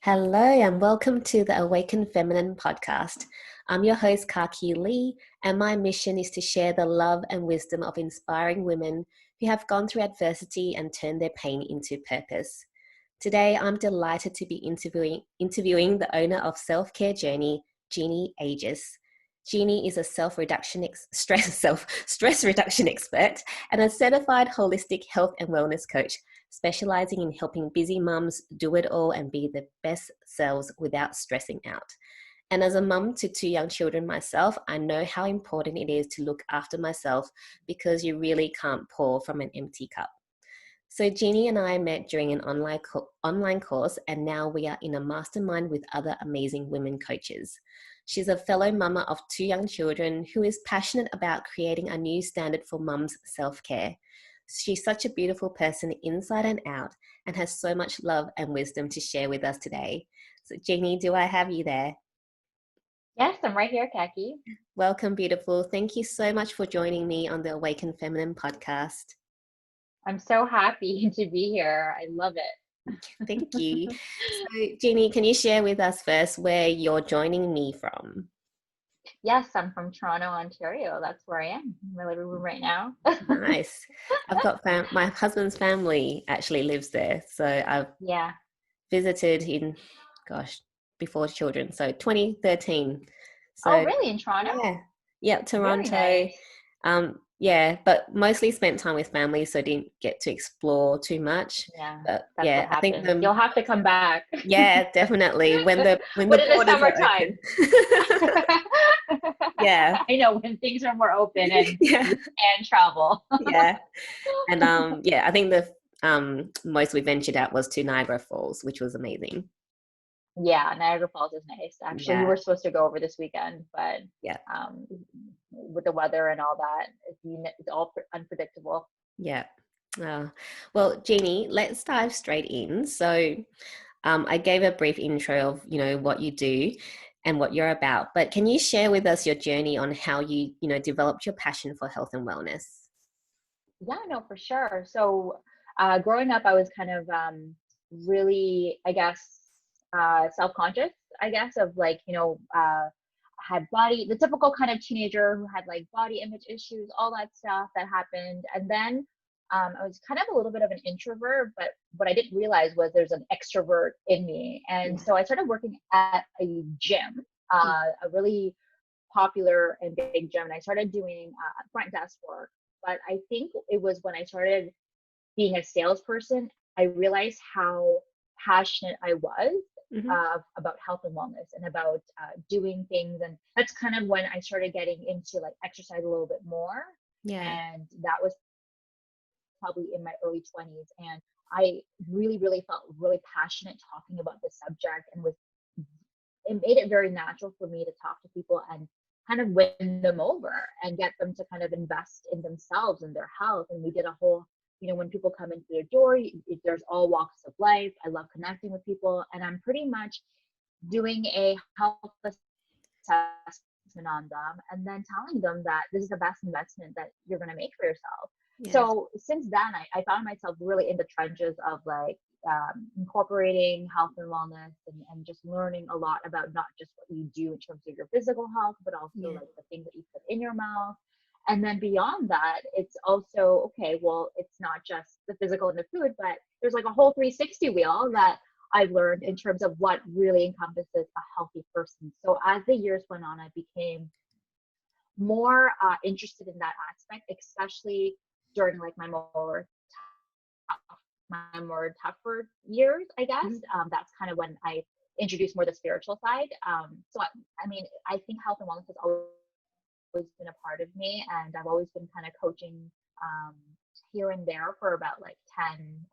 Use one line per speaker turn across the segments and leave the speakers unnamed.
Hello and welcome to the Awaken Feminine podcast. I'm your host, Kaki Lee, and my mission is to share the love and wisdom of inspiring women who have gone through adversity and turned their pain into purpose. Today, I'm delighted to be interviewing the owner of Self-Care Journey, Jeanne Agius. Jeanne is a stress reduction expert and a certified holistic health and wellness coach, specializing in helping busy mums do it all and be their best selves without stressing out. And as a mum to two young children myself, I know how important it is to look after myself because you really can't pour from an empty cup. So Jeanne and I met during an online course, and now we are in a mastermind with other amazing women coaches. She's a fellow mama of two young children who is passionate about creating a new standard for mums' self-care. She's such a beautiful person inside and out and has so much love and wisdom to share with us today. So Jeanne, do I have you there?
Yes, I'm right here, Kaki.
Welcome, beautiful. Thank you so much for joining me on the Awaken Feminine podcast.
I'm so happy to be here. I love it.
Thank you. So, Jeanne, can you share with us first where you're joining me from?
Yes, I'm from Toronto, Ontario. That's where I am. I'm in my living room right now.
Nice. I've got my husband's family actually lives there. So I've
Yeah.
visited in, before children. So 2013.
Oh,
So
really? In Toronto?
yeah,
Very
Toronto.
nice.
Yeah, but mostly spent time with family, so didn't get to explore too much.
Yeah,
But
that's
yeah,
what
I think
happens. You'll have to come back.
yeah, definitely when the
But in the
borders are
summertime.
open. Yeah.
I know when things are more open and
Yeah.
you can travel.
Yeah. And yeah, I think the most we ventured out was to Niagara Falls, which was amazing.
Yeah, Niagara Falls is nice. Actually, we
Yeah.
were supposed to go over this weekend, but
Yeah.
um, with the weather and all that, it's all unpredictable.
Yeah. Well, Jeanne, let's dive straight in. So I gave a brief intro of, what you do and what you're about, but can you share with us your journey on how you developed your passion for health and wellness?
Yeah, no, for sure. So, growing up, I was kind of really, I guess, self-conscious, I guess, of like, had the typical kind of teenager who had like body image issues, all that stuff that happened. And then I was kind of a little bit of an introvert, but what I didn't realize was there's an extrovert in me. And
Yeah.
so I started working at a gym, a really popular and big gym, and I started doing front desk work. But I think it was when I started being a salesperson, I realized how passionate I was
Mm-hmm.
about health and wellness and about doing things. And that's kind of when I started getting into like exercise a little bit more.
Yeah.
And that was probably in my early 20s. And I really, really felt really passionate talking about this subject and was it made it very natural for me to talk to people and kind of win them over and get them to kind of invest in themselves and their health. And we did a whole, when people come into their door, there's all walks of life. I love connecting with people, and I'm pretty much doing a health assessment on them and then telling them that this is the best investment that you're going to make for yourself.
Yeah.
So since then, I found myself really in the trenches of like incorporating health and wellness and just learning a lot about not just what you do in terms of your physical health, but also
Yeah.
like the things that you put in your mouth. And then beyond that, it's also, okay, well, it's not just the physical and the food, but there's like a whole 360 wheel that I've learned in terms of what really encompasses a healthy person. So as the years went on, I became more interested in that aspect, especially during like my more tougher years, I guess.
Mm-hmm.
That's kind of when I introduced more the spiritual side. I mean, I think health and wellness has always been a part of me, and I've always been kind of coaching um, here and there for about like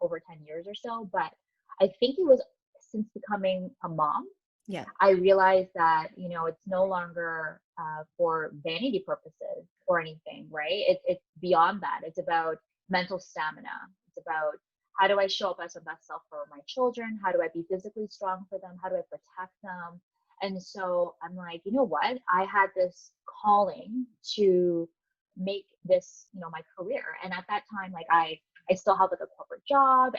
over 10 years or so. But I think it was since becoming a mom,
Yeah.
I realized that, it's no longer for vanity purposes or anything, right? It's beyond that. It's about mental stamina. It's about how do I show up as a best self for my children? How do I be physically strong for them? How do I protect them? And so I'm like, you know what? I had this calling to make this, my career. And at that time, I still had like a corporate job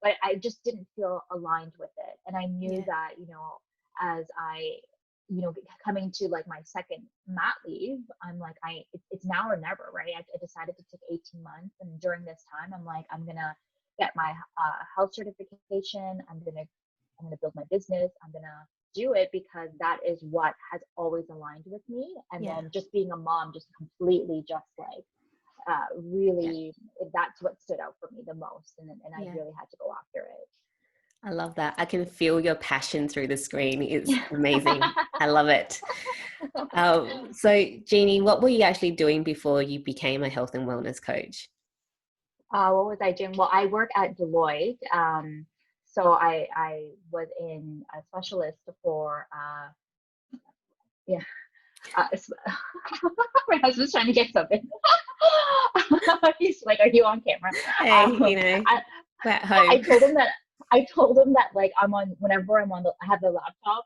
but I just didn't feel aligned with it. And I knew
Yeah.
that, as I, coming to like my second mat leave, I'm like, it's now or never, right? I decided to take 18 months. And during this time, I'm like, I'm going to get my health certification. I'm going to build my business. I'm going to do it because that is what has always aligned with me. And
Yeah.
then just being a mom, just completely just like,
Yeah.
really, that's what stood out for me the most. And I
Yeah.
really had to go after
I love that. I can feel your passion through the screen. It's
it.
amazing. I love it. So, Jeannie, what were you actually doing before you became a health and wellness coach?
What was I doing? Well, I work at Deloitte. So I was in a specialist for, yeah, my husband's trying to get something. He's like, "Are you on camera?"
Hey,
I,
we're at
I
home.
told him that like I'm on whenever I'm on I have the laptop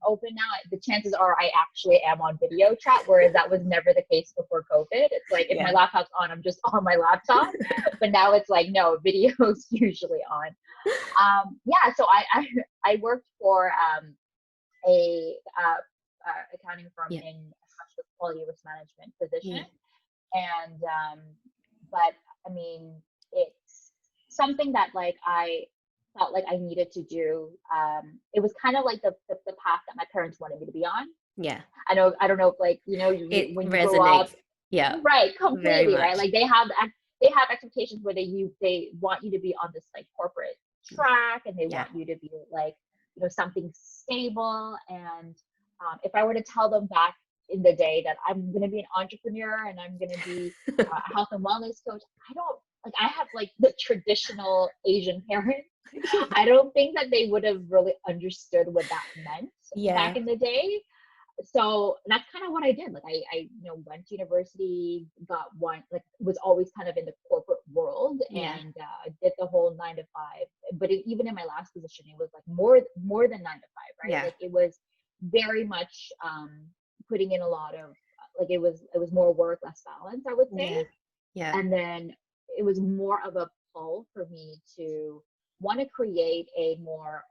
open now. The chances are I actually am on video chat, whereas that was never the case before COVID. It's like if my
Yeah.
laptop's on, I'm just on my laptop. But now it's like no, video's usually on. Yeah, so I worked for a accounting firm
Yeah.
in a specialist quality risk management position,
Yeah.
and but I mean it's something that like I felt like I needed to do. It was kind of like the path that my parents wanted me to be on.
Yeah.
I don't know if like
It
when you grow up,
resonates. Yeah.
right,
Very
completely, right,
much.
like they have expectations where they want you to be on this like corporate track, and they
Yeah.
want you to be like something stable. And if I were to tell them back in the day that I'm going to be an entrepreneur and I'm going to be a health and wellness coach, I don't like I have like the traditional Asian parents. I don't think that they would have really understood what that meant back
Yeah.
in the day. So that's kind of what I did. Like I went to university, got one, like was always kind of in the corporate world,
Yeah.
and did the whole 9 to 5. But even in my last position, it was like more than 9 to 5, right?
Yeah.
Like it was very much putting in a lot of like it was more work, less balance, I would say.
Yeah. Yeah.
And then it was more of a pull for me to want to create a more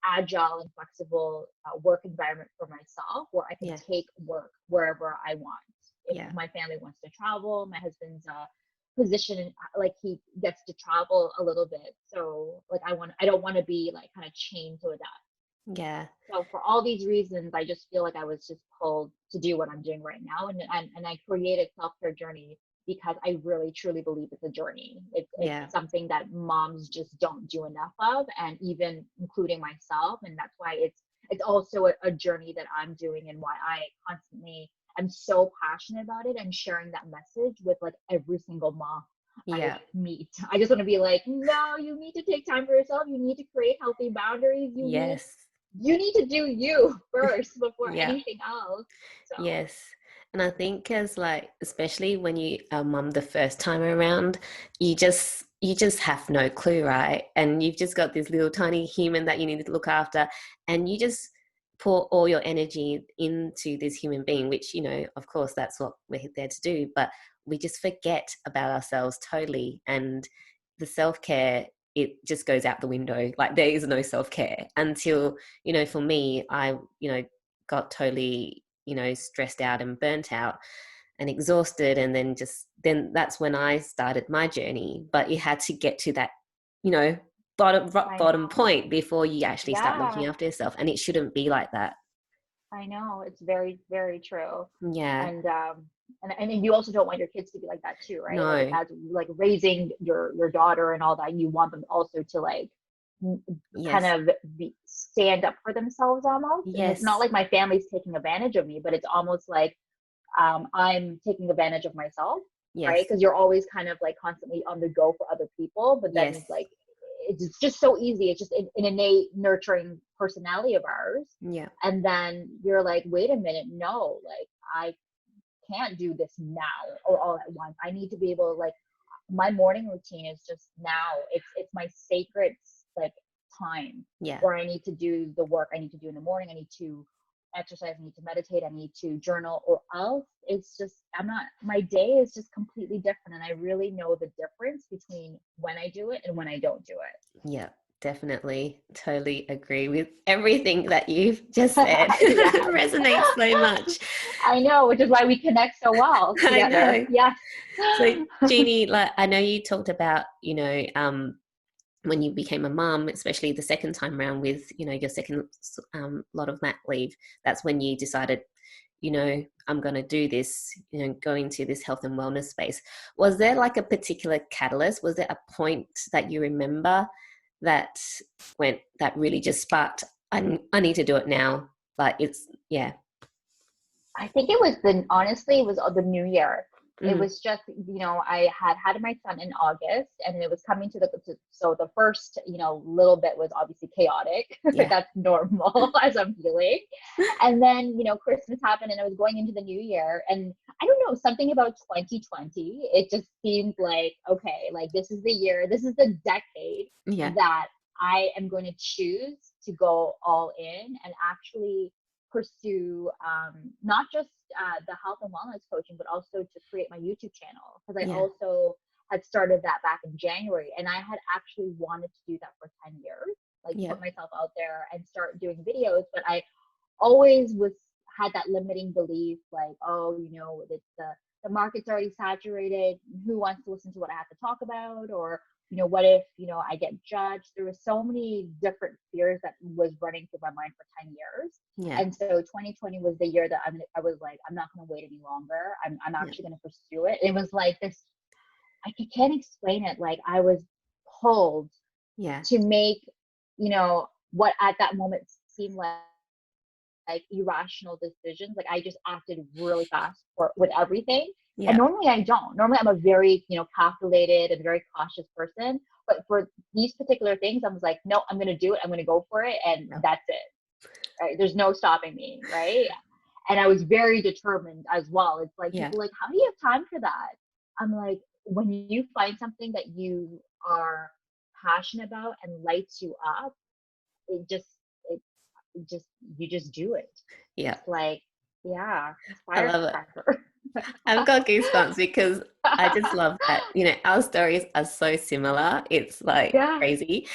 agile and flexible work environment for myself where I can
Yeah.
take work wherever I want. If
Yeah.
my family wants to travel, my husband's position, like he gets to travel a little bit. So like I don't want to be like kind of chained to that.
Yeah.
So for all these reasons, I just feel like I was just pulled to do what I'm doing right now, and I created Self Care Journey because I really truly believe it's a journey. It's
Yeah.
something that moms just don't do enough of, and even including myself, and that's why it's also a journey that I'm doing, and why I constantly am so passionate about it and sharing that message with like every single mom I
Yeah.
meet. I just want to be like, no, you need to take time for yourself. You need to create healthy boundaries.
Yes.
You need to do you first before
Yeah.
anything else. So
Yes. And I think as like, especially when you are mum the first time around, you just have no clue, right? And you've just got this little tiny human that you need to look after, and you just pour all your energy into this human being, which, of course that's what we're there to do, but we just forget about ourselves totally. And the self-care, it just goes out the window. Like there is no self-care until, for me, I, got totally stressed out and burnt out and exhausted, and then that's when I started my journey. But you had to get to that you know bottom rock
I
bottom
know.
point before you actually start looking
Yeah,
after yourself, and it shouldn't be like that.
I know. It's very, very true.
Yeah.
And and you also don't want your kids to be like that too, right? Like
No.
as like raising your daughter and all that, you want them also to like kind
Yes.
of stand up for themselves almost. And it's not
Yes.
like my family's taking advantage of me, but it's almost like I'm taking advantage of myself, right?
Yes.
Because you're always kind of like constantly on the go for other people, but then
Yes.
like it's just so easy. It's just an innate nurturing personality of ours.
Yeah.
And then you're like, wait a minute, no, like I can't do this now or all at once. I need to be able to like my morning routine is just now. It's my sacred like time
Yeah.
where I need to do the work I need to do in the morning. I need to exercise, I need to meditate, I need to journal, or else it's just I'm not my day is just completely different. And I really know the difference between when I do it and when I don't do it.
Yeah. Definitely, totally agree with everything that you've just said.
Yes.
Resonates so much.
I know, which is why we connect so well
I
together.
know.
Yes.
So, Jeannie, like I know you talked about, when you became a mum, especially the second time around with, your second lot of mat leave, that's when you decided, I'm going to do this, go into this health and wellness space. Was there like a particular catalyst? Was there a point that you remember that that really just sparked, I need to do it now? But it's, yeah.
I think it was honestly, it was the new year. It
Mm,
was just, I had my son in August, and it was coming so the first, little bit was obviously chaotic.
yeah.
That's normal as I'm feeling. And then, Christmas happened and I was going into the new year. And I don't know, something about 2020, it just seemed like, okay, like this is the year, this is the decade
Yeah.
that I am going to choose to go all in and actually pursue not just the health and wellness coaching, but also to create my YouTube channel, because I
Yeah.
also had started that back in January, and I had actually wanted to do that for 10 years, like
Yeah.
put myself out there and start doing videos. But I always had that limiting belief, like, oh, it's the market's already saturated. Who wants to listen to what I have to talk about? Or what if I get judged? There were so many different fears that was running through my mind for 10 years.
Yeah.
And so 2020 was the year that I was like, I'm not going to wait any longer. I'm
Yeah.
actually going to pursue it. It was like this, can't explain it. Like I was pulled
Yeah.
to make, what at that moment seemed like irrational decisions. Like I just acted really fast with everything. And
Yeah.
normally I don't. Normally I'm a very, calculated and very cautious person. But for these particular things, I was like, no, I'm gonna do it. I'm gonna go for it, and
Yeah.
that's it. Right? There's no stopping me, right? And I was very determined as well. It's like
Yeah.
people like, how do you have time for that? I'm like, when you find something that you are passionate about and lights you up, it just it just you just do it.
Yeah.
It's like, yeah, it's
I love it.
firecracker.
I've got goosebumps because I just love that, our stories are so similar. It's like
Yeah,
crazy.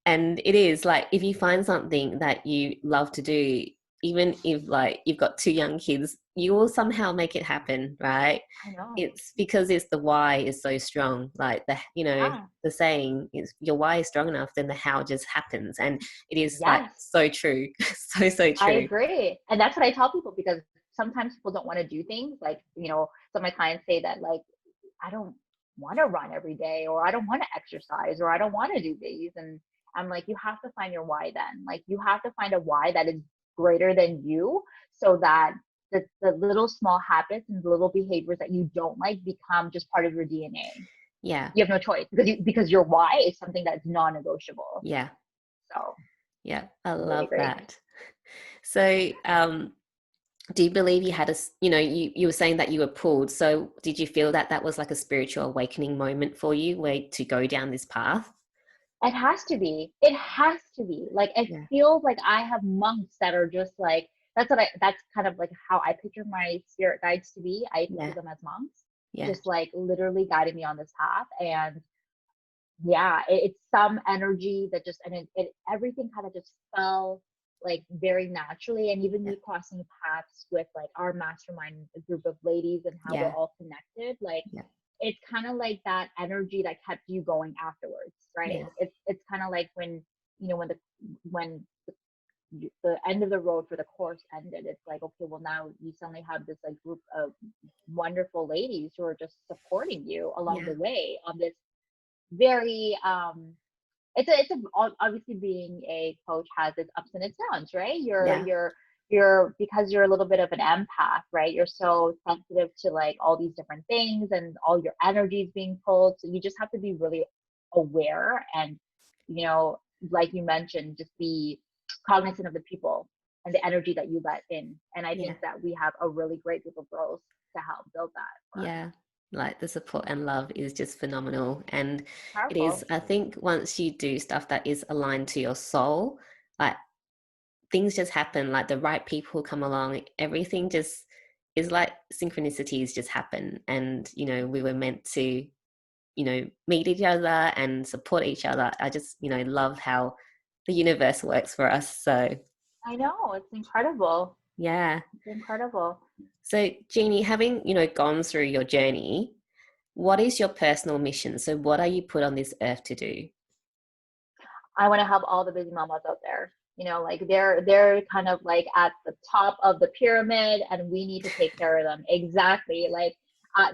And it is like if you find something that you love to do, even if like you've got two young kids, you will somehow make it happen, right?
I know.
It's because it's the why is so strong. Like
Yeah.
the saying is your why is strong enough, then the how just happens. And it is like
Yes,
so true. So
I
true.
agree. And that's what I tell people, because sometimes people don't want to do things. Like, some of my clients say that, like, I don't want to run every day, or I don't want to exercise, or I don't want to do these. And I'm like, you have to find your why then. Like, you have to find a why that is greater than you, so that the little small habits and the little behaviors that you don't like become just part of your DNA.
Yeah.
You have no choice, because your why is something that's non-negotiable.
Yeah.
So
Yeah. I
completely
love
agree.
that. So, do you believe you had you were saying that you were pulled. So did you feel that that was like a spiritual awakening moment for you where to go down this path?
It has to be. It has to be. Like it
Yeah.
feels like I have monks that are just like, that's kind of like how I picture my spirit guides to be. I picture
Yeah.
them as monks,
Yeah.
just like literally guiding me on this path. And yeah, it's some energy that just, and everything kind of just fell like very naturally. And even
Yeah.
me crossing paths with like our mastermind group of ladies and how we're
Yeah.
all connected, like
Yeah.
it's kind of like that energy that kept you going afterwards, right?
Yeah.
It's kind of like when, when the end of the road for the course ended, it's like, okay, well now you suddenly have this like group of wonderful ladies who are just supporting you along
Yeah.
the way on this very it's obviously being a coach has its ups and its downs, right?
Yeah.
You're because you're a little bit of an empath, right? You're so sensitive to like all these different things and all your energies being pulled, so you just have to be really aware and, you know like you mentioned, just be cognizant of the people and the energy that you let in. And I
Yeah.
think that we have a really great group of girls to help build that for us.
Yeah. Like the support and love is just phenomenal. And it is,
Powerful.
I think once you do stuff that is aligned to your soul, like things just happen, like the right people come along, everything just is like synchronicities just happen. And, we were meant to meet each other and support each other. I just, love how the universe works for us. So
I know, it's incredible.
yeah.
It's incredible.
So Jeannie, having, gone through your journey, what is your personal mission? So what are you put on this earth to do?
I want to help all the busy mamas out there. Like they're kind of like at the top of the pyramid, and we need to take care of them. Exactly. Like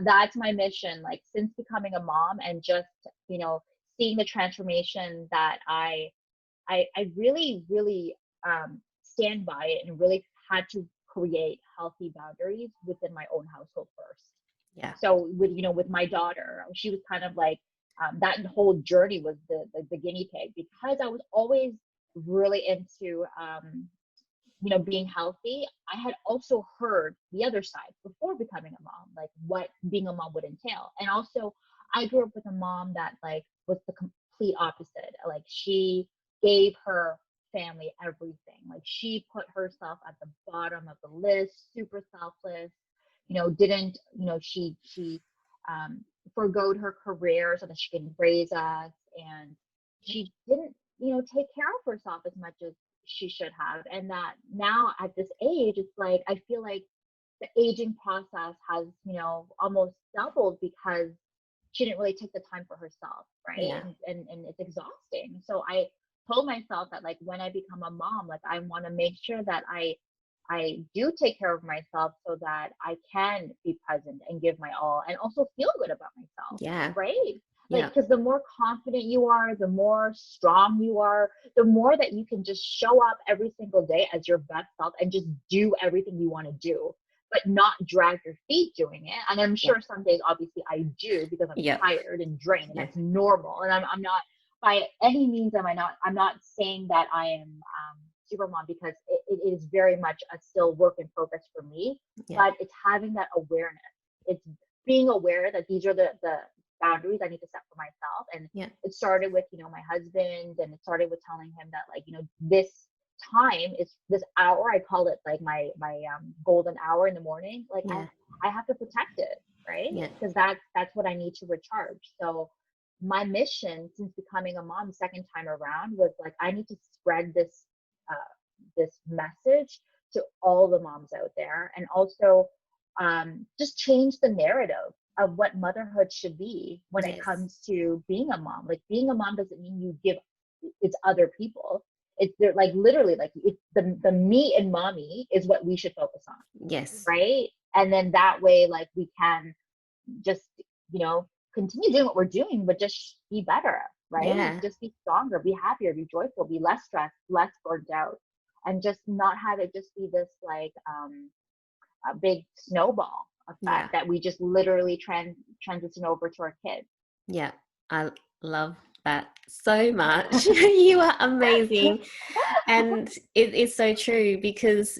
that's my mission. Like since becoming a mom and just seeing the transformation that I really really stand by it, and really had to create healthy boundaries within my own household first.
Yeah.
So with my daughter, she was kind of like that whole journey was the guinea pig, because I was always really into being healthy. I had also heard the other side before becoming a mom, like what being a mom would entail. And also I grew up with a mom that like was the complete opposite. Like she gave her family everything. Like she put herself at the bottom of the list, super selfless, didn't, she um forgoed her career so that she can raise us. And she didn't, take care of herself as much as she should have. And that now at this age, it's like I feel like the aging process has, almost doubled, because she didn't really take the time for herself, right?
Yeah.
And it's exhausting. So I told myself that like when I become a mom, like I want to make sure that I do take care of myself so that I can be present and give my all, and also feel good about myself,
Yeah.
right? Like,
Yeah.
because the more confident you are, the more strong you are, the more that you can just show up every single day as your best self and just do everything you want to do, but not drag your feet doing it. And I'm
Yeah.
sure some days, obviously, I do, because I'm
Yeah.
tired and drained, and
Yeah.
that's normal. And I'm not by any means I'm not saying that I am super mom, because it is very much a still work in progress for me.
Yeah.
But it's having that awareness. It's being aware that these are the boundaries I need to set for myself. And
Yeah.
it started with, my husband, and it started with telling him that like, this time is this hour, I call it like my golden hour in the morning. Like
Yeah.
I have to protect it, right?
Yeah.
Because that's what I need to recharge. So my mission since becoming a mom second time around was like I need to spread this message to all the moms out there, and also just change the narrative of what motherhood should be when it
Yes.
comes to being a mom. Like being a mom doesn't mean you give it's other people. It's they're like literally like it's the me and mommy is what we should focus on,
Yes.
right? And then that way, like we can just continue doing what we're doing, but just be better, right?
Yeah.
Just be stronger, be happier, be joyful, be less stressed, less burnt out, and just not have it just be this like a big snowball effect
Yeah.
that we just literally transition over to our kids.
Yeah. I love that so much. You are amazing. And it is so true because,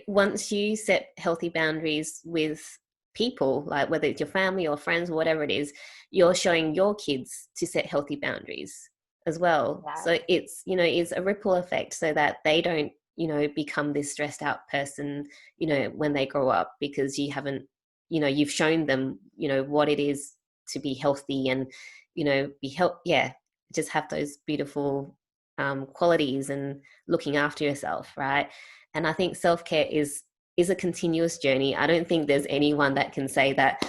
once you set healthy boundaries with people, like whether it's your family or friends, whatever it is, you're showing your kids to set healthy boundaries as well.
Yeah,
So it's a ripple effect so that they don't, become this stressed out person, when they grow up because you haven't, you've shown them, what it is to be healthy and, just have those beautiful qualities and looking after yourself, right? And I think self-care is a continuous journey. I don't think there's anyone that can say that,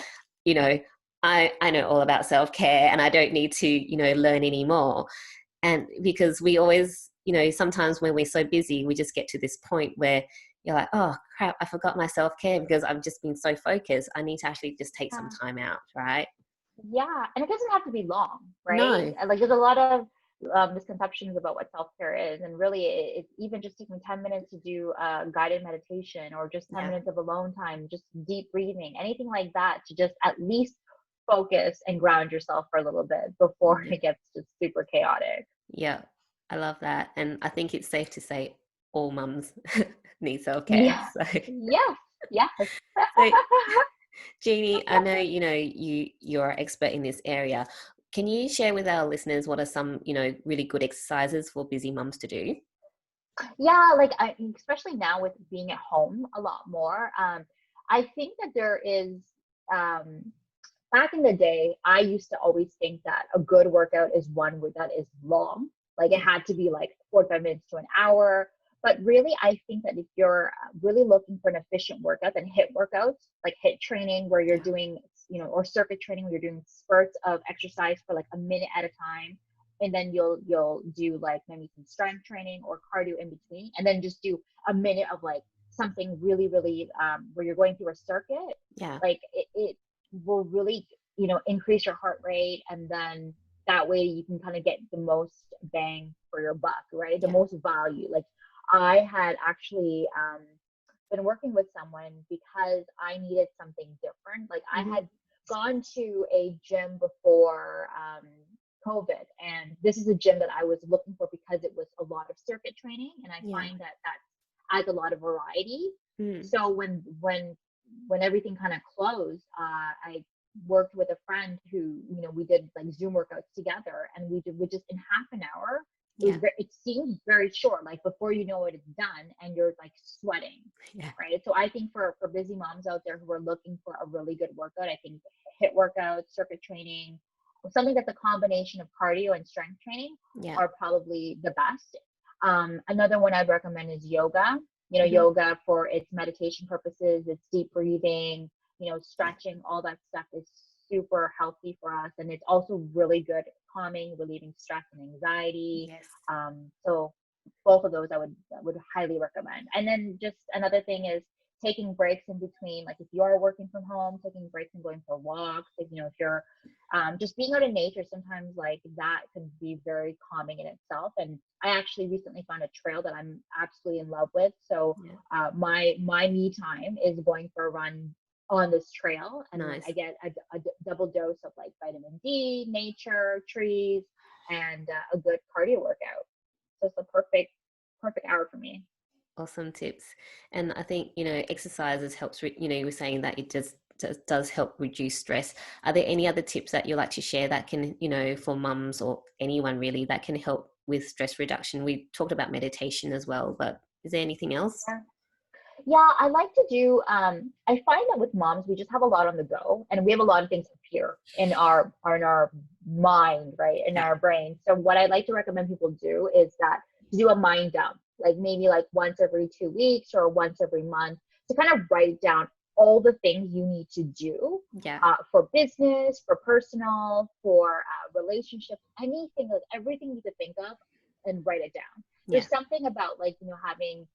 you know I know all about self-care and I don't need to, learn anymore. And because we always, sometimes when we're so busy we just get to this point where you're like, oh crap, I forgot my self-care because I've just been so focused. I need to actually just take some
yeah,
time out, right?
yeah. And it doesn't have to be long, right?
No.
And, like there's a lot of misconceptions about what self-care is, and really it's even just taking 10 minutes to do guided meditation, or just 10
Yeah.
minutes of alone time, just deep breathing, anything like that, to just at least focus and ground yourself for a little bit before
Yeah.
it gets just super chaotic.
Yeah, I love that. And I think it's safe to say all mums need self-care.
Yeah.
So,
Yes. Yes.
so Jeannie, I know, you're an expert in this area. Can you share with our listeners what are some, really good exercises for busy mums to do?
Yeah, like especially now with being at home a lot more. I think that there is um back in the day, I used to always think that a good workout is one that is long. Like it
Yeah.
had to be like 45 minutes to an hour. But really, I think that if you're really looking for an efficient workout, then HIIT workouts, like HIIT training, where you're
Yeah.
doing, or circuit training, where you're doing spurts of exercise for like a minute at a time, and then you'll do like maybe some strength training or cardio in between, and then just do a minute of like something really, really where you're going through a circuit.
Yeah.
Like it will really, increase your heart rate, and then that way you can kind of get the most bang for your buck, right? The
Yeah.
most value. Like I had actually been working with someone because I needed something different. Like I
Hmm.
had gone to a gym before COVID, and this is a gym that I was looking for because it was a lot of circuit training, and I
Yeah.
find that that adds a lot of variety.
Mm.
So when everything kind of closed, I worked with a friend who, we did like Zoom workouts together, and we just in half an hour.
Yeah.
It seems very short, like before you know it, it's done, and you're like sweating,
Yeah.
right? So I think for busy moms out there who are looking for a really good workout, I think HIIT workouts, circuit training, something that's a combination of cardio and strength training
Yeah.
are probably the best. Another one I'd recommend is yoga.
Hmm.
Yoga for its meditation purposes, it's deep breathing,
Yeah.
stretching, all that stuff is super healthy for us. And it's also really good calming, relieving stress and anxiety.
Yes.
So both of those I would highly recommend. And then just another thing is taking breaks in between, like if you are working from home, taking breaks and going for walks. If you're just being out in nature, sometimes like that can be very calming in itself. And I actually recently found a trail that I'm absolutely in love with. So
Yeah.
my me time is going for a run on this trail, and I
Nice.
get a double dose of like vitamin D, nature, trees, and a good cardio workout. So it's a perfect hour for me.
Awesome tips. And I think, exercises helps, you were saying that it just does help reduce stress. Are there any other tips that you like to share that can, for mums or anyone really, that can help with stress reduction? We talked about meditation as well, but is there anything else?
Yeah. Yeah, I like to do. I find that with moms, we just have a lot on the go, and we have a lot of things appear in our mind, right, in
Yeah.
our brain. So what I like to recommend people do is that to do a mind dump, like maybe like once every 2 weeks or once every month, to kind of write down all the things you need to do
Yeah.
for business, for personal, for relationships, anything, like everything you could think of, and write it down.
Yeah.
There's something about like having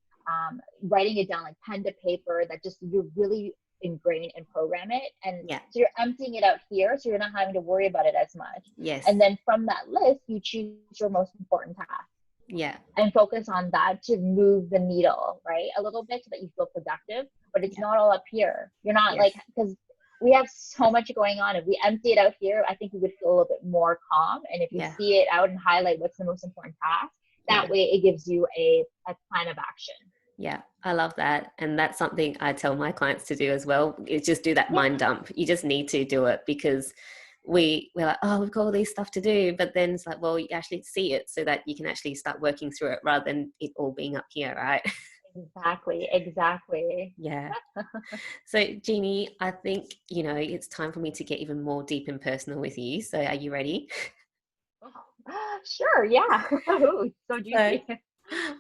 writing it down like pen to paper that just you really ingrain and program it, and
Yeah.
so you're emptying it out here, so you're not having to worry about it as much. And
Yes.
then from that list you choose your most important task
Yeah.
and focus on that to move the needle, right, a little bit, so that you feel productive. But it's
Yeah.
not all up here. You're not
Yes.
like, because we have so much going on. If we empty it out here, I think we would feel a little bit more calm. And if you
Yeah.
see it out and highlight what's the most important task,
Yeah.
that way it gives you a plan of action.
Yeah, I love that. And that's something I tell my clients to do as well. Is just do that
Yeah,
mind dump. You just need to do it because we're like, oh, we've got all these stuff to do. But then it's like, well, you actually see it so that you can actually start working through it rather than it all being up here, right?
exactly.
Yeah. So Jeannie, I think, it's time for me to get even more deep and personal with you. So are you ready?
Sure, yeah. Ooh, so
So
juicy.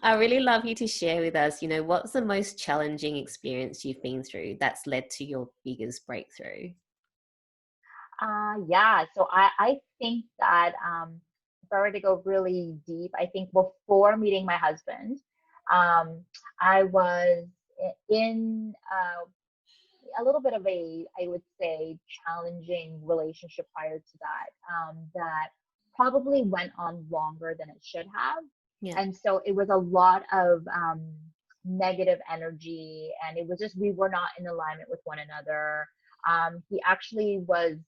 I really love you to share with us, what's the most challenging experience you've been through that's led to your biggest breakthrough?
Yeah, so I think that if I were to go really deep, I think before meeting my husband, I was in a little bit of I would say, challenging relationship prior to that, that probably went on longer than it should have.
Yeah.
And so it was a lot of negative energy, and it was just, we were not in alignment with one another. He actually was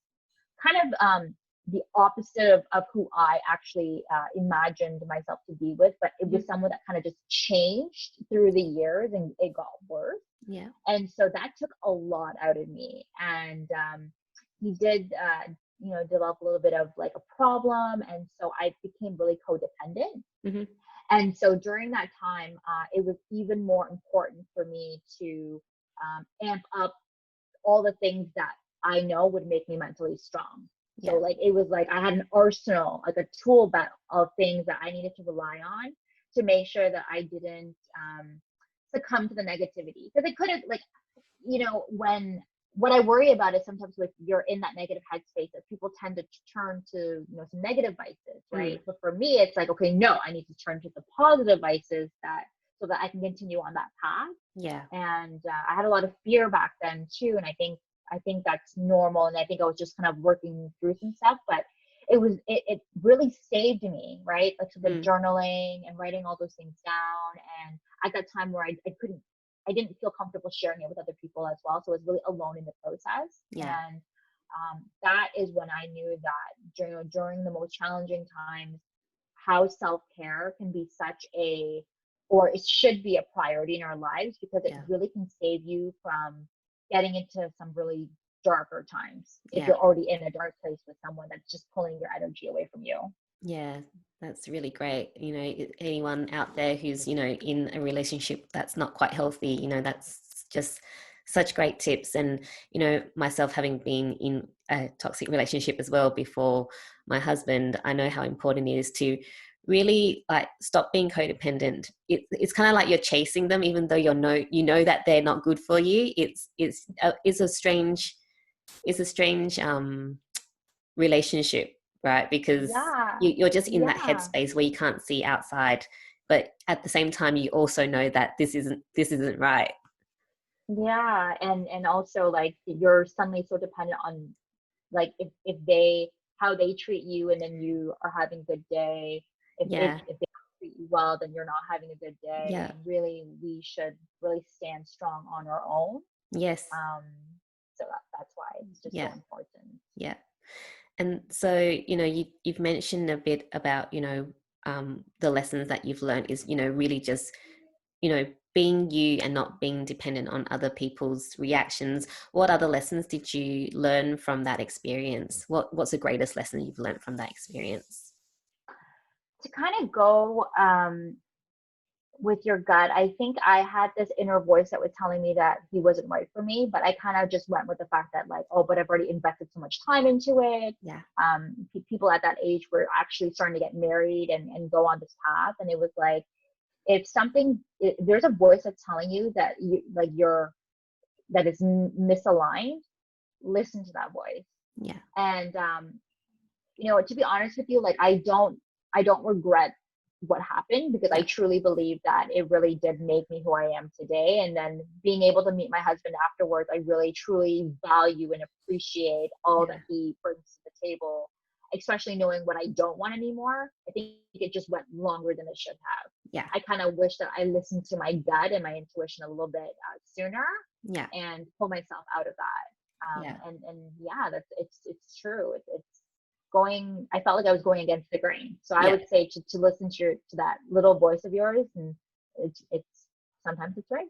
kind of the opposite of who I actually imagined myself to be with, but it was
Mhm.
someone that kind of just changed through the years, and it got worse.
Yeah.
And so that took a lot out of me. And he did, develop a little bit of like a problem. And so I became really codependent.
Hmm.
And so during that time, it was even more important for me to amp up all the things that I know would make me mentally strong. So
Yeah.
like it was like I had an arsenal, like a tool belt of things that I needed to rely on to make sure that I didn't succumb to the negativity. Because it could have like, when what I worry about is sometimes with you're in that negative headspace that people tend to turn to, some negative vices, right?
Mm.
But for me, it's like, okay, no, I need to turn to the positive vices that so that I can continue on that path.
Yeah.
And I had a lot of fear back then too, and I think that's normal, and I think I was just kind of working through some stuff, but it really saved me, right? Like, so the
Mm.
journaling and writing all those things down, and at that time where I didn't feel comfortable sharing it with other people as well, so I was really alone in the process.
Yeah.
And that is when I knew that during the most challenging times, how self-care can be such a or it should be a priority in our lives, because it
Yeah.
really can save you from getting into some really darker times if
Yeah.
you're already in a dark place with someone that's just pulling your energy away from you.
Yeah, that's really great. Anyone out there who's, in a relationship that's not quite healthy, that's just such great tips. And, myself having been in a toxic relationship as well before my husband, I know how important it is to really like stop being codependent. It's kind of like you're chasing them, even though that they're not good for you. It's a strange relationship, right? Because
Yeah,
you're just in that
yeah,
headspace where you can't see outside, but at the same time you also know that this isn't right.
yeah. And also, like, you're suddenly so dependent on, like, if they how they treat you, and then you are having a good day. If
Yeah.
if they don't treat you well, then you're not having a good day.
Yeah.
And really, we should really stand strong on our own.
Yes.
um so that's why it's just so
Yeah.
important.
Yeah. And so, you've mentioned a bit about, the lessons that you've learned is, really just, being you and not being dependent on other people's reactions. What other lessons did you learn from that experience? What's the greatest lesson you've learned from that experience?
To kind of go with your gut, I think I had this inner voice that was telling me that he wasn't right for me, but I kind of just went with the fact that, like, oh, but I've already invested so much time into it.
Yeah.
People at that age were actually starting to get married and go on this path, and it was like, if there's a voice that's telling you that that is misaligned, listen to that voice.
Yeah.
And to be honest with you, like, I don't regret what happened, because I
Yeah.
truly believe that it really did make me who I am today. And then being able to meet my husband afterwards, I really truly value and appreciate all that
Yeah.
he brings to the table, especially knowing what I don't want anymore. I think it just went longer than it should have.
Yeah.
I kind of wish that I listened to my gut and my intuition a little bit sooner,
Yeah.
and pull myself out of that.
Yeah.
And yeah, it's true. It's going. I felt like I was going against the grain. So I
Yeah.
would say to listen to that little voice of yours, and it's sometimes it's right.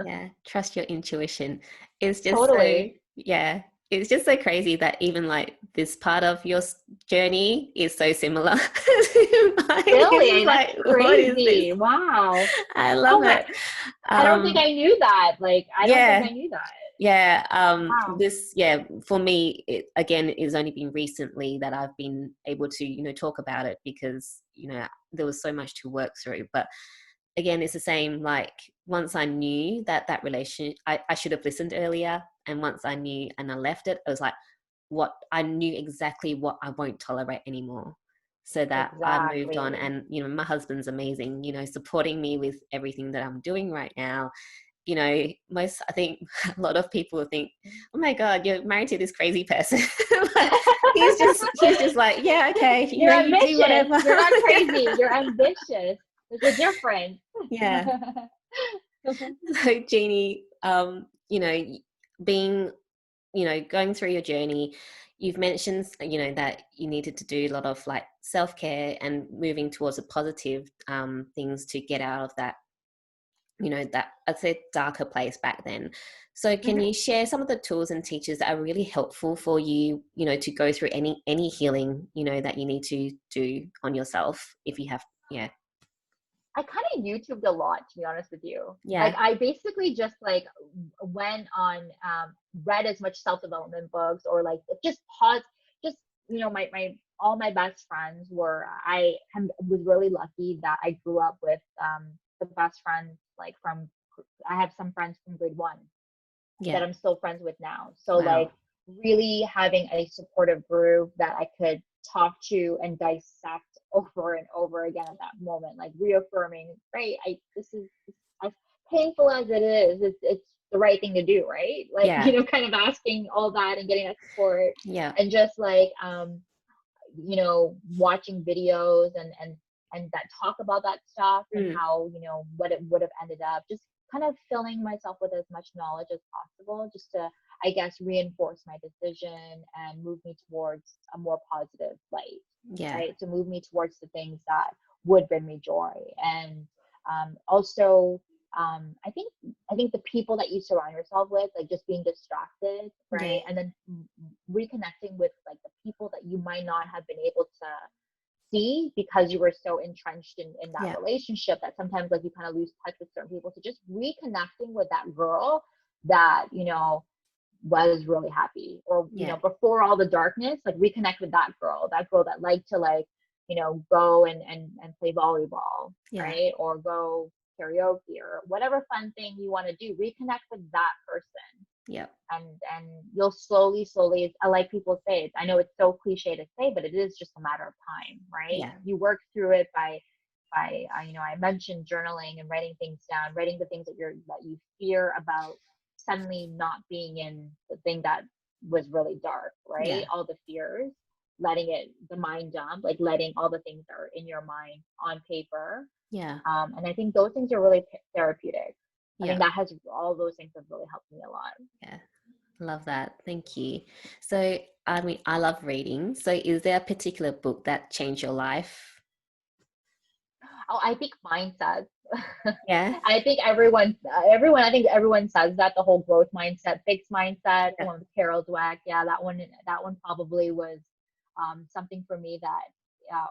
Yeah. Trust your intuition. It's just so,
Totally.
yeah. It's just so crazy that even like this part of your journey is so similar to mine. It's
Really, that's
like, what is this?
crazy. Wow.
I
Oh
love
my,
it.
I don't think
Um,
I knew that. Like, I don't think
yeah.
I knew that.
Yeah,
Wow.
for me, again, it's only been recently that I've been able to, talk about it because, there was so much to work through. But again, it's the same, like once I knew that relation, I should have listened earlier. And once I knew and I left it, it was like, I knew exactly what I won't tolerate anymore. So that I moved on.
Exactly.
And, my husband's amazing, supporting me with everything that I'm doing right now. I think a lot of people think, oh my God, you're married to this crazy person. But he's just like, yeah, okay,
You're
you do
ambitious.
whatever.
You're not crazy. You're ambitious. There's a difference.
Yeah. So Jeannie, being, going through your journey, you've mentioned, that you needed to do a lot of like self-care and moving towards a positive things to get out of that, that I'd say darker place back then. So can
Mhm.
you share some of the tools and teachers that are really helpful for you, to go through any healing, that you need to do on yourself if you have, yeah.
I kind of YouTubed a lot, to be honest with you. Like
Yeah.
I basically just like went on, read as much self-development books, or like just pause, just, my all my best friends were, was really lucky that I grew up with the best friends, like from, I have some friends from grade one that
Yeah.
I'm still friends with now. So like
Wow.
really having a supportive group that I could talk to and dissect over and over again at that moment, like reaffirming, right? This is, as painful as it is, it's the right thing to do, right? Like,
Yeah.
kind of asking all that and getting that support,
Yeah.
and just like, watching videos and that talk about that stuff, and
Mm.
how, what it would have ended up, just kind of filling myself with as much knowledge as possible, just to, I guess, reinforce my decision and move me towards a more positive light,
Yeah.
right? To move me towards the things that would bring me joy. And also, I think the people that you surround yourself with, like just being distracted,
Yeah.
right? And then reconnecting with like the people that you might not have been able to see because you were so entrenched in that
Yeah.
relationship, that sometimes like you kind of lose touch with certain people. So just reconnecting with that girl that, was really happy, or,
Yeah.
before all the darkness, like reconnect with that girl that liked to, like, go and play volleyball,
Yeah.
right? Or go karaoke, or whatever fun thing you want to do, reconnect with that person.
Yeah.
And you'll slowly, I like people say it, I know it's so cliche to say, but it is just a matter of time, right?
Yeah.
You work through it by I mentioned journaling and writing things down, writing the things that you fear about suddenly not being in the thing that was really dark, right?
Yeah.
All the fears, letting the mind dump, like letting all the things that are in your mind on paper.
Yeah.
And I think those things are really therapeutic. I think
Yeah.
that has, all those things have really helped me a lot.
Yeah. Love that. Thank you. So, I mean, I love reading. So, is there a particular book that changed your life?
Oh, I think mindset.
Yeah.
I think everyone says that, the whole growth mindset, fixed mindset, the
Yeah.
one with Carol Dweck. Yeah, that one probably was something for me that uh,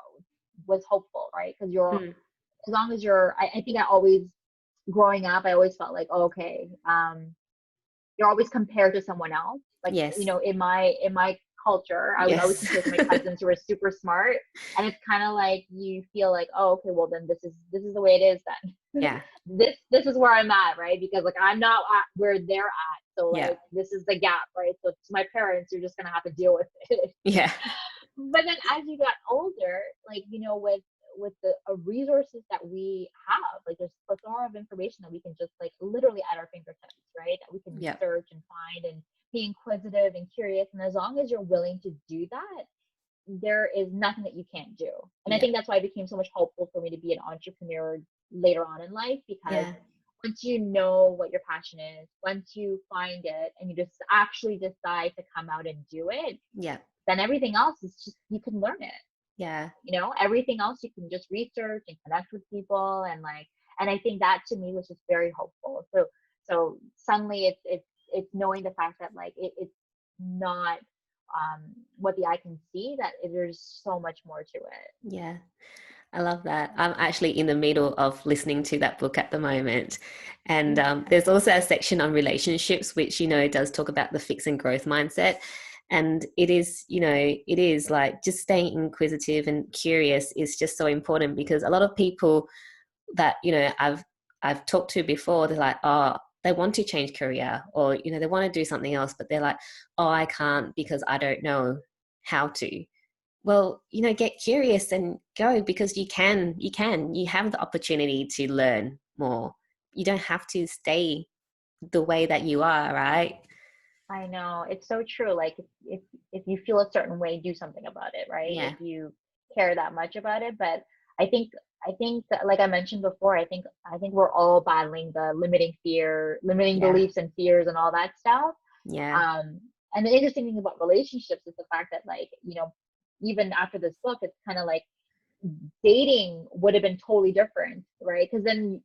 was hopeful, right? Because
Mm.
as long as I think I always, growing up, I always felt like, oh, okay, you're always compared to someone else. Like,
Yes.
in my culture, I was always
Yes.
compared to my cousins who were super smart, and it's kind of like you feel like, oh, okay, well then this is the way it is then.
Yeah.
This is where I'm at, right? Because like I'm not at where they're at, so
Yeah.
like this is the gap, right? So to my parents, you're just gonna have to deal with it.
Yeah.
But then as you got older, like, with the resources that we have, like there's a plethora of information that we can just like literally at our fingertips, right? That we can
Yeah.
research and find, and be inquisitive and curious. And as long as you're willing to do that, there is nothing that you can't do. And I
Yeah.
think that's why it became so much helpful for me to be an entrepreneur later on in life, because
Yeah.
once you know what your passion is, once you find it and you just actually decide to come out and do it,
Yeah.
then everything else is just, you can learn it.
Yeah.
Everything else you can just research and connect with people, and like, and I think that to me was just very hopeful. So suddenly it's knowing the fact that like it's not what the eye can see, that there's so much more to it.
Yeah. I love that. I'm actually in the middle of listening to that book at the moment. And there's also a section on relationships, which, does talk about the fix and growth mindset. And it is like just staying inquisitive and curious is just so important, because a lot of people that, I've talked to before, they're like, oh, they want to change career, or, they want to do something else, but they're like, oh, I can't because I don't know how to. Well, get curious and go, because you have the opportunity to learn more. You don't have to stay the way that you are, right?
I know, it's so true. Like if you feel a certain way, do something about it, right? If
Yeah.
you care that much about it. But I think that, like I mentioned before, I think we're all battling the limiting
Yeah.
beliefs and fears and all that stuff.
Yeah.
Um, and the interesting thing about relationships is the fact that, like, even after this book, it's kind of like dating would have been totally different, right? Because then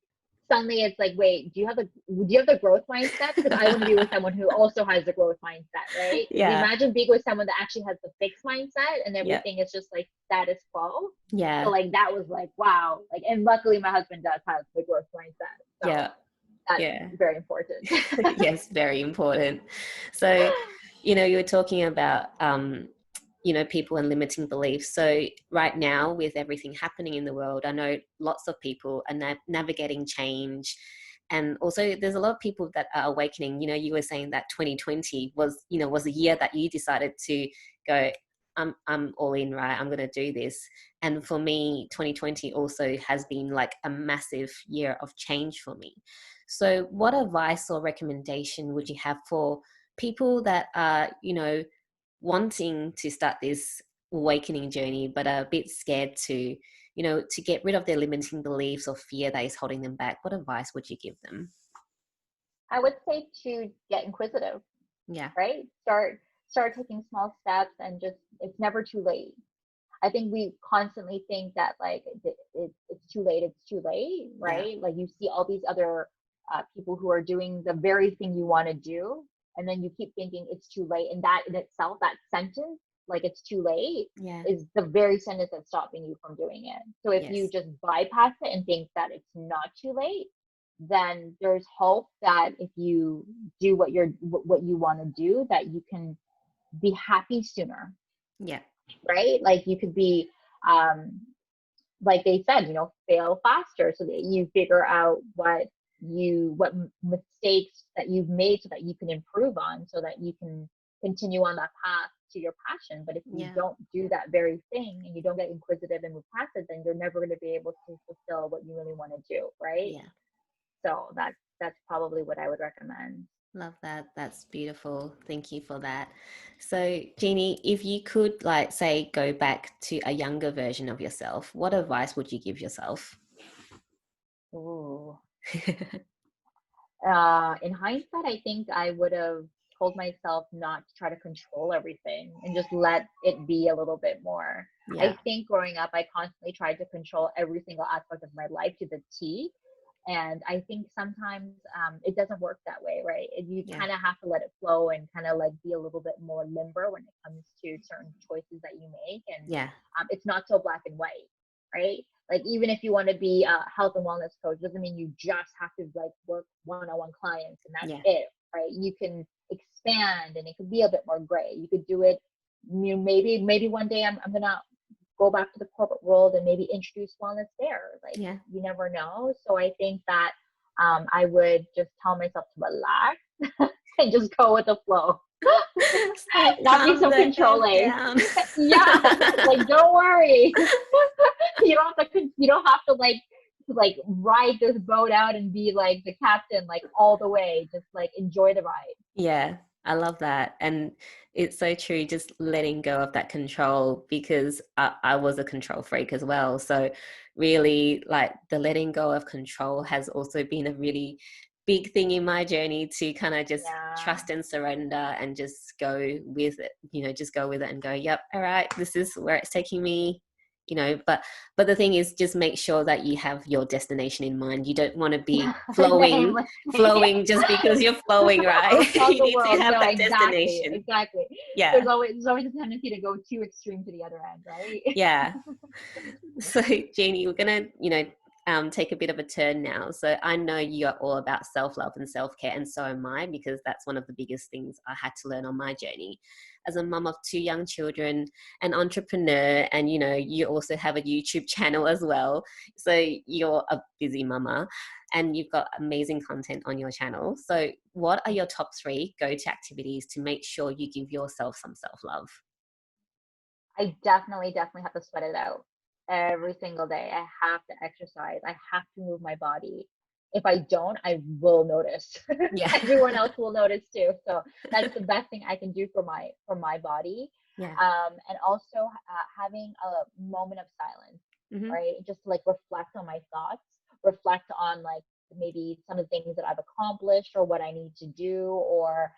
suddenly it's like, wait, do you have the growth mindset? Because I want to be with someone who also has the growth mindset, right? Because
Yeah.
imagine being with someone that actually has the fixed mindset and
Yeah.
everything is just like status quo. So
Yeah.
like that was like, wow. Like, and luckily my husband does have the growth mindset. So
Yeah.
that's
Yeah.
very important.
Yes, very important. So, you were talking about, people and limiting beliefs. So right now, with everything happening in the world, I know lots of people are navigating change. And also there's a lot of people that are awakening. You were saying that 2020 was a year that you decided to go, I'm all in, right? I'm going to do this. And for me, 2020 also has been like a massive year of change for me. So what advice or recommendation would you have for people that are, wanting to start this awakening journey, but are a bit scared to get rid of their limiting beliefs or fear that is holding them back? What advice would you give them?
I would say to get inquisitive,
Yeah.
right? Start taking small steps and just it's never too late. I think we constantly think that like it's too late,
Yeah.
right? Like you see all these other people who are doing the very thing you want to do, and then you keep thinking it's too late. And that in itself, that sentence, like it's too late,
Yeah.
is the very sentence that's stopping you from doing it. So if you
Yes.
just bypass it and think that it's not too late, then there's hope that if you do what you want to do, that you can be happy sooner,
Yeah.
right? Like you could be, um, like they said, fail faster so that you figure out what mistakes that you've made so that you can improve on, so that you can continue on that path to your passion. But if you
Yeah.
don't do that very thing and you don't get inquisitive and move past it, then you're never going to be able to fulfill what you really want to do, right?
Yeah.
So that's probably what I would recommend.
Love that. That's beautiful. Thank you for that. So, Jeannie, if you could, like, say, go back to a younger version of yourself, what advice would you give yourself?
Ooh. In hindsight, I think I would have told myself not to try to control everything and just let it be a little bit more.
Yeah.
I think growing up, I constantly tried to control every single aspect of my life to the T. And I think sometimes it doesn't work that way, right? You
Yeah.
kind of have to let it flow and kind of like be a little bit more limber when it comes to certain choices that you make. And
Yeah.
it's not so black and white, right? Like even if you want to be a health and wellness coach, doesn't mean you just have to like work one-on-one clients and that's
Yeah.
it, right? You can expand and it could be a bit more gray. You could do it, maybe one day I'm gonna go back to the corporate world and maybe introduce wellness there. Like
Yeah.
you never know. So I think that I would just tell myself to relax and just go with the flow.
So
Not be
calm
so
the F
controlling.
down.
Yeah, like don't worry. You don't have to like ride this boat out and be like the captain like all the way. Just like enjoy the ride.
Yeah, I love that. And it's so true, just letting go of that control, because I was a control freak as well. So really, like, the letting go of control has also been a really big thing in my journey, to kind of just
Yeah.
trust and surrender and just go with it, just go with it and go, yep, all right, this is where it's taking me. But the thing is, just make sure that you have your destination in mind. You don't want to be flowing
Same.
flowing just because you're flowing, right?
Around
You
the
need to
world.
have
No,
that
exactly,
destination.
exactly.
Yeah.
There's always a tendency to go too extreme to the other end, right?
Yeah. So, Jeannie, we're gonna, take a bit of a turn now. So I know you are all about self-love and self-care, and so am I, because that's one of the biggest things I had to learn on my journey. As a mum of two young children, an entrepreneur, and you also have a YouTube channel as well. So you're a busy mama, and you've got amazing content on your channel. So what are your top three go-to activities to make sure you give yourself some self-love?
I definitely have to sweat it out every single day. I have to exercise. I have to move my body. If I don't, I will notice.
Yeah.
Everyone else will notice too. So that's the best thing I can do for my body.
Yeah.
And also having a moment of silence,
Mm-hmm.
right? Just to like reflect on my thoughts, reflect on like maybe some of the things that I've accomplished or what I need to do or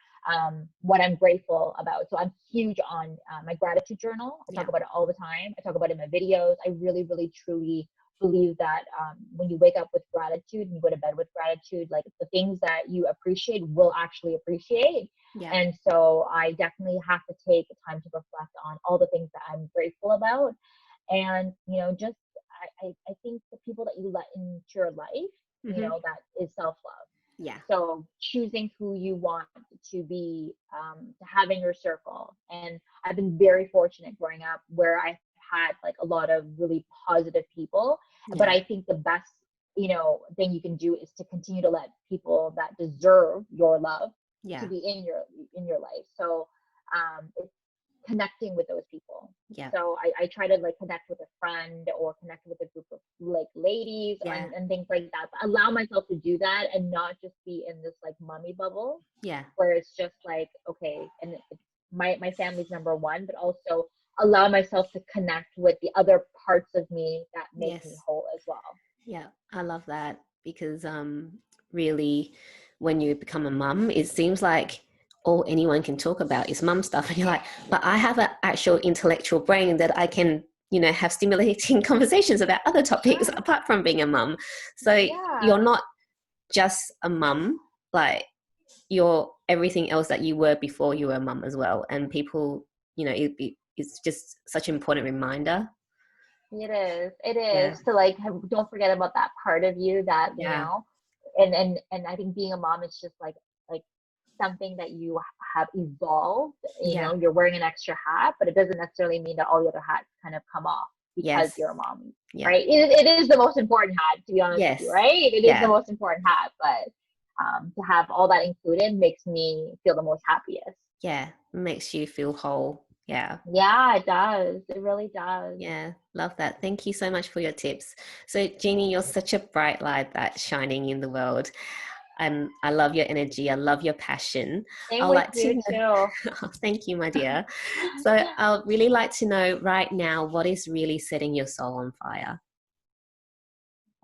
what I'm grateful about. So I'm huge on my gratitude journal. I talk
Yeah.
about it all the time. I talk about it in my videos. I really, really, truly believe that when you wake up with gratitude and you go to bed with gratitude, like the things that you appreciate will actually appreciate.
Yeah.
And so I definitely have to take time to reflect on all the things that I'm grateful about. And, you know, just I think the people that you let into your life, you
Mm-hmm.
know, that is self-love.
Yeah.
So choosing who you want to be, to have in your circle. And I've been very fortunate growing up where I had like a lot of really positive people. But
Yeah.
I think the best, you know, thing you can do is to continue to let people that deserve your love to
Yeah.
be in your life. So it's connecting with those people.
Yeah.
So I try to like connect with a friend or connect with a group of like ladies
Yeah.
and things like that. But allow myself to do that and not just be in this like mummy bubble
Yeah.
where it's just like, okay, and it's my family's number one, but also allow myself to connect with the other parts of me that make me
Yes.
whole as well.
Yeah. I love that because really when you become a mum, it seems like all anyone can talk about is mum stuff. And you're like, but I have an actual intellectual brain that I can, have stimulating conversations about other topics
Sure.
apart from being a mum. So you're
Yeah.
not just a mum, like you're everything else that you were before you were a mum as well. And people, it's just such an important reminder.
It is. It
Yeah.
is to like don't forget about that part of you that, you
Yeah.
know, and I think being a mom is just like something that you have evolved. You
Yeah.
know, you're wearing an extra hat, but it doesn't necessarily mean that all the other hats kind of come off because
Yes.
you're a mom,
Yeah.
right? It is the most important hat, to be honest with you,
Yes.
right? It is the
Yeah.
most important hat, but to have all that included makes me feel the most happiest.
Yeah. Makes you feel whole. Yeah.
Yeah, it does. It really does.
Yeah, love that. Thank you so much for your tips. So, Jeannie, you're such a bright light that's shining in the world. I love your energy. I love your passion.
Same
I'd
with
like to
you
know,
too.
oh, thank you, my dear. So, I'd really like to know right now what is really setting your soul on fire.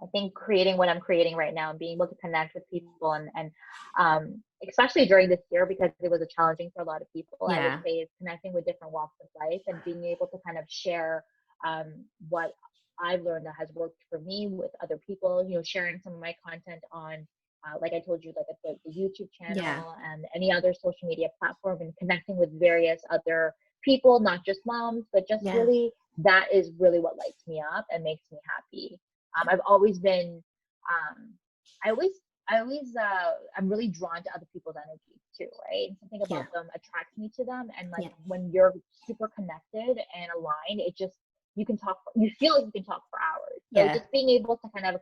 I think creating what I'm creating right now and being able to connect with people and especially during this year because it was a challenging for a lot of people, I would
Yeah,
say is connecting with different walks of life and being able to kind of share what I've learned that has worked for me with other people, you know, sharing some of my content on like I told you, like the YouTube
yeah,
channel and any other social media platform and connecting with various other people, not just moms, but just
yeah,
really that is really what lights me up and makes me happy. I've always been, um, I always, I'm really drawn to other people's energy too, right? And something
yeah,
about them attracts me to them. And like
yeah,
when you're super connected and aligned, it just, you feel like you can talk for hours. So
yeah,
just being able to kind of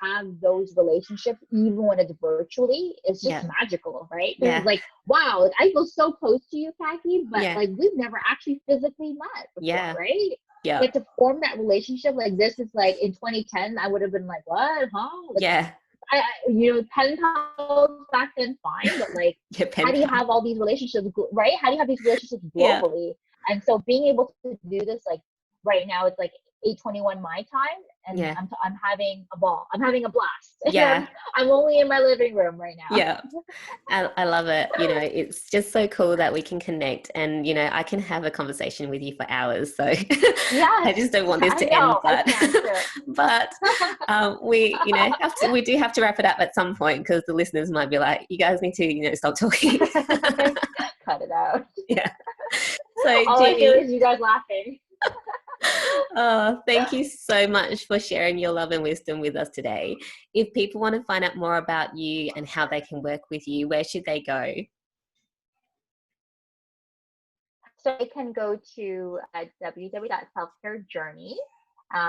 have those relationships, even when it's virtually, is just
yeah,
magical, right? Because it's
yeah,
like, wow, like, I feel so close to you, Kaki, but
yeah,
like we've never actually physically met before,
yeah,
right?
yeah,
But to form that relationship like this is like in 2010, I would have been like, what, huh? Like,
yeah,
you know, pen pals back then, fine, but like,
yeah,
how
pen
do you
pal.
have all these relationships, right? How do you have these relationships
Yeah,
globally? And so being able to do this, like right now, it's like 8:21 my time, and
yeah,
I'm having a ball. I'm having a blast, and
yeah.
I'm only in my living room right now.
Yeah, I love it. It's just so cool that we can connect and, I can have a conversation with you for hours. So I
Yes,
just don't want this
I
to end,
know. I can too.
but we have to wrap it up at some point because the listeners might be like, you guys need to, stop talking.
Cut it out.
Yeah. So
All I hear
Jeannie,
is you guys laughing.
oh, thank you so much for sharing your love and wisdom with us today. If people want to find out more about you and how they can work with you, where should they go?
So they can go to www.selfcarejourney,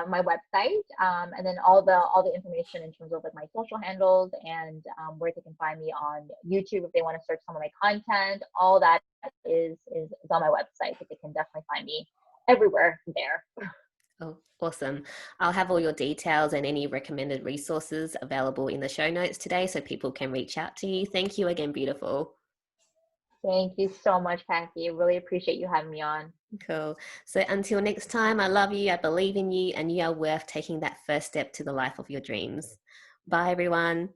my website, and then all the information in terms of like my social handles and where they can find me on YouTube if they want to search some of my content. All that is on my website, but they can definitely find me everywhere there.
Oh, awesome. I'll have all your details and any recommended resources available in the show notes today so people can reach out to you. Thank you again, beautiful.
Thank you so much, Kathy. I really appreciate you having me on.
Cool. So until next time, I love you, I believe in you, and you are worth taking that first step to the life of your dreams. Bye, everyone.